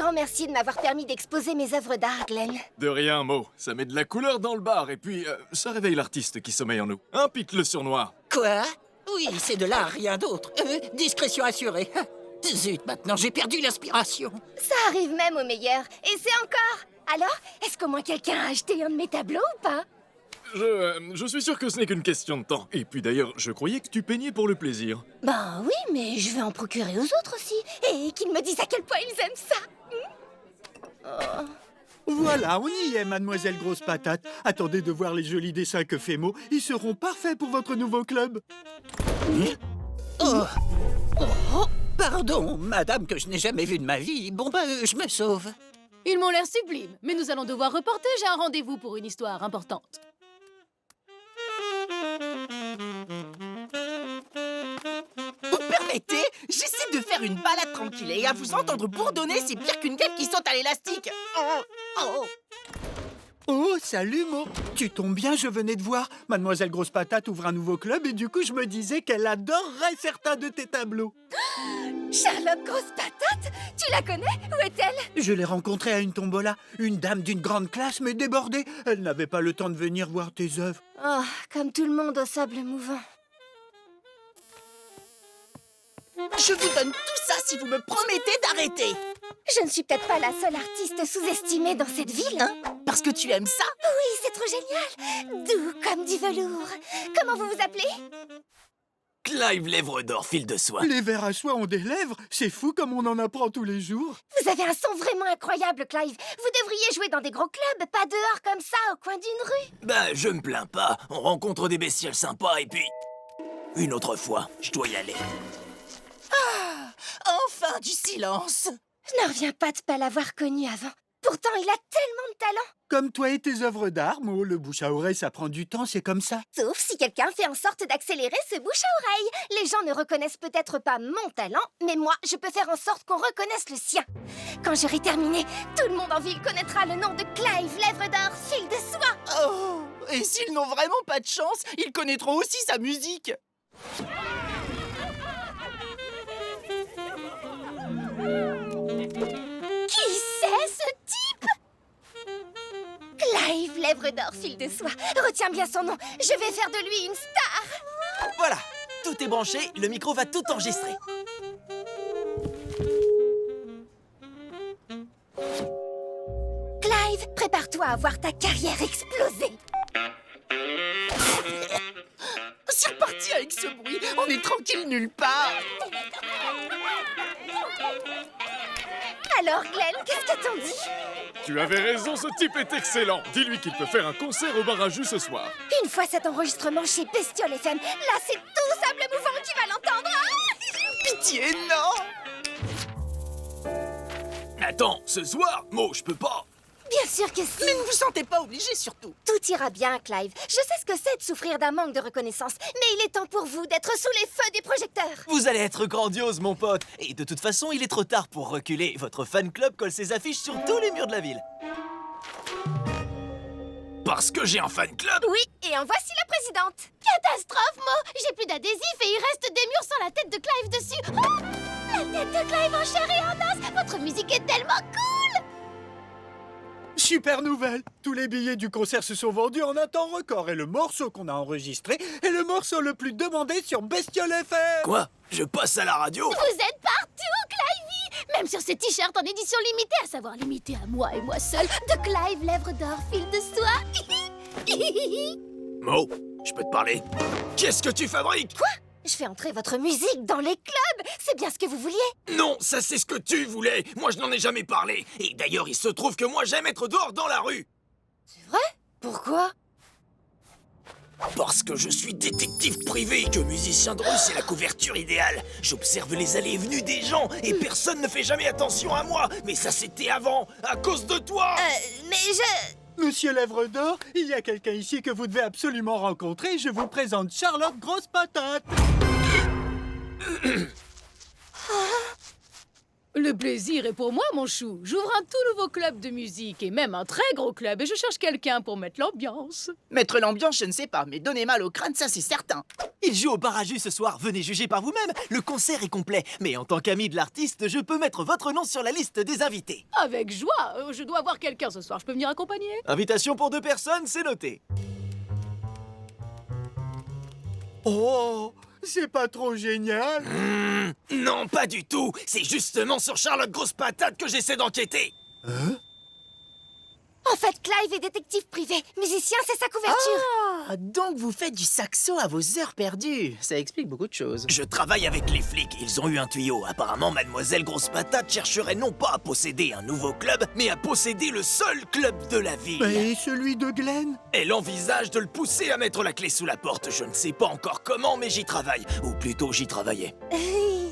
grand merci de m'avoir permis d'exposer mes œuvres d'art, Glenn. De rien, Mo. Ça met de la couleur dans le bar et puis ça réveille l'artiste qui sommeille en nous. Hein, pique-le sur noir. Quoi? Oui, c'est de l'art, rien d'autre. Discrétion assurée. Zut, maintenant j'ai perdu l'inspiration. Ça arrive même au meilleur. Et c'est encore... Alors, est-ce qu'au moins quelqu'un a acheté un de mes tableaux ou pas? Je suis sûr que ce n'est qu'une question de temps. Et puis d'ailleurs, je croyais que tu peignais pour le plaisir. Ben oui, mais je vais en procurer aux autres aussi. Et qu'ils me disent à quel point ils aiment ça. Voilà, on y est, mademoiselle Grosse Patate. Attendez de voir les jolis dessins que fait Mo. Ils seront parfaits pour votre nouveau club. Pardon, madame que je n'ai jamais vue de ma vie. Bon, je me sauve. Ils m'ont l'air sublimes, mais nous allons devoir reporter. J'ai un rendez-vous pour une histoire importante. Vous permettez? J'essaie de faire une balade tranquille et à vous entendre bourdonner, c'est pire qu'une guêpe qui saute à l'élastique. Oh, salut Mo. Tu tombes bien, je venais de voir. Mademoiselle Grosse Patate ouvre un nouveau club et du coup, je me disais qu'elle adorerait certains de tes tableaux. Charlotte Grosse Patate? Tu la connais? Où est-elle? Je l'ai rencontrée à une tombola. Une dame d'une grande classe, mais débordée. Elle n'avait pas le temps de venir voir tes œuvres. Oh, comme tout le monde au sable mouvant. Je vous donne tout ça si vous me promettez d'arrêter. Je ne suis peut-être pas la seule artiste sous-estimée dans cette ville. Hein? Parce que tu aimes ça? Oui, c'est trop génial. Doux comme du velours. Comment vous vous appelez? Clive Lèvre d'Or, fil de soie. Les vers à soie ont des lèvres. C'est fou comme on en apprend tous les jours. Vous avez un son vraiment incroyable, Clive. Vous devriez jouer dans des gros clubs, pas dehors comme ça, au coin d'une rue. Ben, je me plains pas. On rencontre des bestioles sympas et puis... Une autre fois, je dois y aller. Enfin, du silence. Je ne reviens pas de pas l'avoir connu avant. Pourtant, il a tellement de talent. Comme toi et tes œuvres d'art, Mo, le bouche à oreille, ça prend du temps, c'est comme ça. Sauf si quelqu'un fait en sorte d'accélérer ce bouche à oreille. Les gens ne reconnaissent peut-être pas mon talent, mais moi, je peux faire en sorte qu'on reconnaisse le sien. Quand j'aurai terminé, tout le monde en ville connaîtra le nom de Clive Lèvre d'Or, fil de soie. Oh, et s'ils n'ont vraiment pas de chance, ils connaîtront aussi sa musique. Qui c'est, ce type? Clive Lèvre d'Or, fil de soie. Retiens bien son nom. Je vais faire de lui une star. Voilà, tout est branché, le micro va tout enregistrer. Clive, prépare-toi à voir ta carrière exploser. C'est reparti avec ce bruit. On est tranquille nulle part. Alors, Glenn, qu'est-ce que t'en dis? Tu avais raison, ce type est excellent. Dis-lui qu'il peut faire un concert au bar à jus ce soir. Une fois cet enregistrement chez Bestiole FM, là, c'est tout Sable Mouvant qui va l'entendre. Pitié, non. Attends, ce soir, Mo, je peux pas. Bien sûr que si. Mais ne vous sentez pas obligé, surtout. Tout ira bien, Clive. Je sais ce que c'est de souffrir d'un manque de reconnaissance, mais il est temps pour vous d'être sous les feux des projecteurs. Vous allez être grandiose, mon pote. Et de toute façon, il est trop tard pour reculer. Votre fan club colle ses affiches sur tous les murs de la ville. Parce que j'ai un fan club? Oui, et en voici la présidente. Catastrophe, Mo. J'ai plus d'adhésif et il reste des murs sans la tête de Clive dessus. Oh, la tête de Clive en chair et en os. Votre musique est tellement cool. Super nouvelle! Tous les billets du concert se sont vendus en un temps record et le morceau qu'on a enregistré est le morceau le plus demandé sur Bestiole FM! Quoi? Je passe à la radio? Vous êtes partout, Clivey! Même sur ces t-shirts en édition limitée, à savoir limité à moi et moi seul, de Clive Lèvre d'Or, fil de soie. Mo, je peux te parler? Qu'est-ce que tu fabriques? Quoi? Je fais entrer votre musique dans les clubs. C'est bien ce que vous vouliez. Non, ça c'est ce que tu voulais. Moi, je n'en ai jamais parlé. Et d'ailleurs, il se trouve que moi, j'aime être dehors dans la rue. C'est vrai? Pourquoi? Parce que je suis détective privé et que musicien de rue, c'est la couverture idéale. J'observe les allées et venues des gens et personne ne fait jamais attention à moi. Mais ça, c'était avant, à cause de toi. Mais je... Monsieur Lèvre d'Or, il y a quelqu'un ici que vous devez absolument rencontrer. Je vous présente Charlotte Grosse Patate. Le plaisir est pour moi, mon chou. J'ouvre un tout nouveau club de musique et même un très gros club et je cherche quelqu'un pour mettre l'ambiance. Mettre l'ambiance, je ne sais pas, mais donner mal au crâne, ça c'est certain. Il joue au bar à jus ce soir, venez juger par vous-même. Le concert est complet, mais en tant qu'ami de l'artiste, je peux mettre votre nom sur la liste des invités. Avec joie. Je dois voir quelqu'un ce soir. Je peux venir accompagner? Invitation pour 2 personnes, c'est noté. Oh, c'est pas trop génial? Non, pas du tout. C'est justement sur Charlotte Grosse Patate que j'essaie d'enquêter. En fait, Clive est détective privé. Musicien, c'est sa couverture. Ah, donc vous faites du saxo à vos heures perdues. Ça explique beaucoup de choses. Je travaille avec les flics. Ils ont eu un tuyau. Apparemment, Mademoiselle Grosse Patate chercherait non pas à posséder un nouveau club, mais à posséder le seul club de la ville. Et celui de Glenn? Elle envisage de le pousser à mettre la clé sous la porte. Je ne sais pas encore comment, mais j'y travaille. Ou plutôt, j'y travaillais.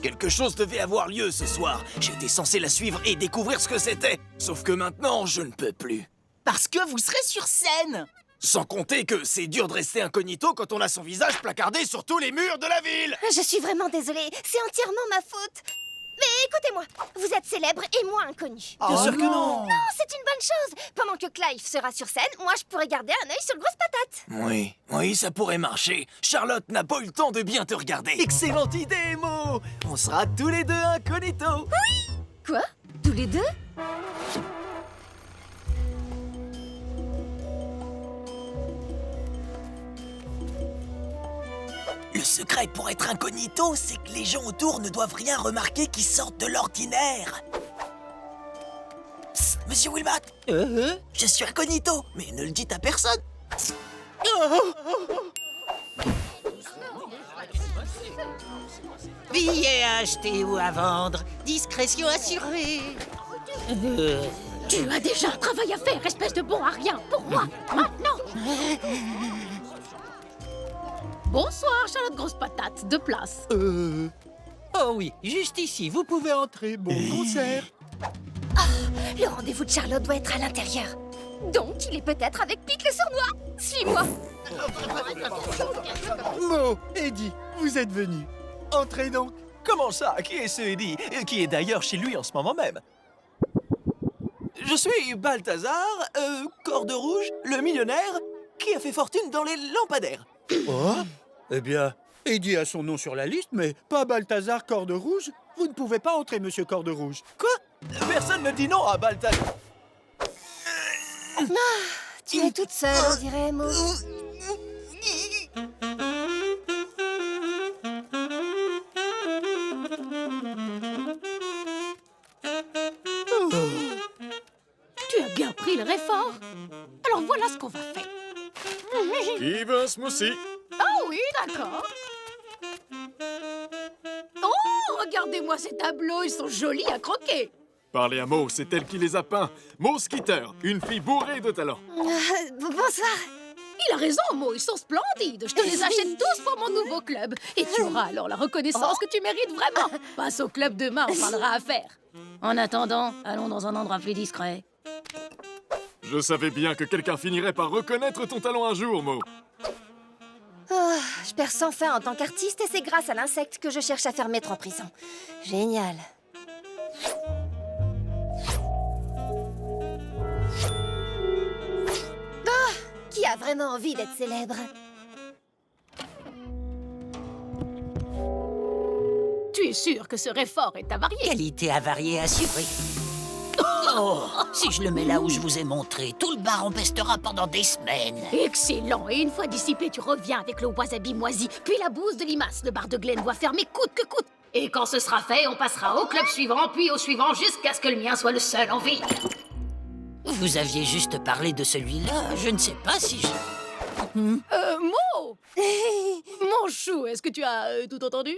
Quelque chose devait avoir lieu ce soir. J'étais censé la suivre et découvrir ce que c'était. Sauf que maintenant, je ne peux plus. Parce que vous serez sur scène. Sans compter que c'est dur de rester incognito quand on a son visage placardé sur tous les murs de la ville. Je suis vraiment désolée. C'est entièrement ma faute. Mais écoutez-moi, vous êtes célèbre et moi inconnu. Bien sûr que non. Non, c'est une bonne chose. Pendant que Clive sera sur scène, moi je pourrais garder un œil sur Grosse Patate. Oui, ça pourrait marcher. Charlotte n'a pas eu le temps de bien te regarder. Excellente idée, Mo. On sera tous les deux incognito. Quoi? Tous les deux? Le secret pour être incognito, c'est que les gens autour ne doivent rien remarquer qui sortent de l'ordinaire. Psst, Monsieur Wilmot, je suis incognito, mais ne le dites à personne. Billets à acheter ou à vendre, discrétion assurée. Tu as déjà un travail à faire, espèce de bon à rien, pour moi, maintenant. Bonsoir, Charlotte Grosse Patate. 2 places. Oh oui, juste ici, vous pouvez entrer. Bon concert. Le rendez-vous de Charlotte doit être à l'intérieur. Donc, il est peut-être avec Pete le sournois. Suis-moi. Mo, Eddie, vous êtes venus. Entrez donc. Comment ça? Qui est ce Eddie? Qui est d'ailleurs chez lui en ce moment même. Je suis Balthazar, Corde Rouge, le millionnaire qui a fait fortune dans les lampadaires. Oh? Eh bien, Eddie a son nom sur la liste, mais pas Balthazar Corde Rouge. Vous ne pouvez pas entrer, monsieur Corde Rouge. Quoi? Personne ne dit non à Balthazar. Tu es toute seule, on dirait, Mo. Tu as bien pris le réfort. Alors voilà ce qu'on va faire. Qui veut un smoothie? Ah oui, d'accord. Oh, regardez-moi ces tableaux, ils sont jolis à croquer. Parlez à Mo, c'est elle qui les a peints. Mo Skitter, une fille bourrée de talent. Bonsoir. Il a raison, Mo, ils sont splendides. Je te les achète tous pour mon nouveau club. Et tu auras alors la reconnaissance que tu mérites vraiment. Passe au club demain, on parlera affaires. En attendant, allons dans un endroit plus discret. Je savais bien que quelqu'un finirait par reconnaître ton talent un jour, Mo. Oh, je perds sans fin en tant qu'artiste et c'est grâce à l'insecte que je cherche à faire mettre en prison. Génial. Qui a vraiment envie d'être célèbre? Tu es sûr que ce réfort est avarié? Qualité avariée assurée. Oh, si je le mets là où je vous ai montré, tout le bar empestera pendant des semaines. Excellent. Et une fois dissipé, tu reviens avec le wasabi moisi, puis la bouse de limace. Le bar de Glenn doit fermer coûte que coûte. Et quand ce sera fait, on passera au club suivant, puis au suivant, jusqu'à ce que le mien soit le seul en ville. Vous aviez juste parlé de celui-là. Je ne sais pas si je... Mo Mon chou, est-ce que tu as tout entendu?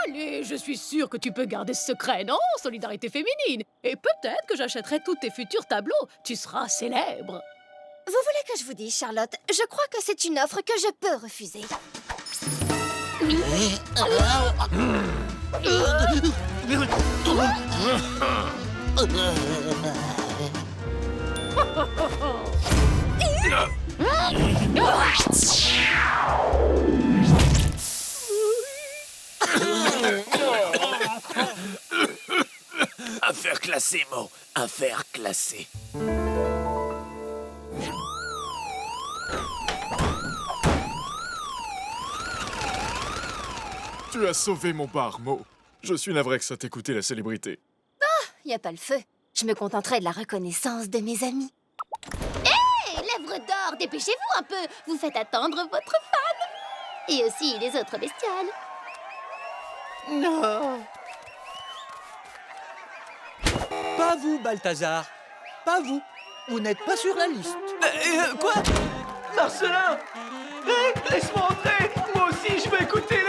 Allez, je suis sûre que tu peux garder ce secret, non? Solidarité féminine. Et peut-être que j'achèterai tous tes futurs tableaux. Tu seras célèbre. Vous voulez que je vous dise, Charlotte? Je crois que c'est une offre que je peux refuser. ces mots. Affaire classée. Tu as sauvé mon bar, Mo. Je suis navré que ça t'ait coûté la célébrité. Y a pas le feu. Je me contenterai de la reconnaissance de mes amis. Hé, lèvres d'or, dépêchez-vous un peu. Vous faites attendre votre fan. Et aussi les autres bestioles. Non. Pas vous, Balthazar. Pas vous. Vous n'êtes pas sur la liste. Quoi? Marcelin! Hé, laisse-moi entrer! Moi aussi, je veux écouter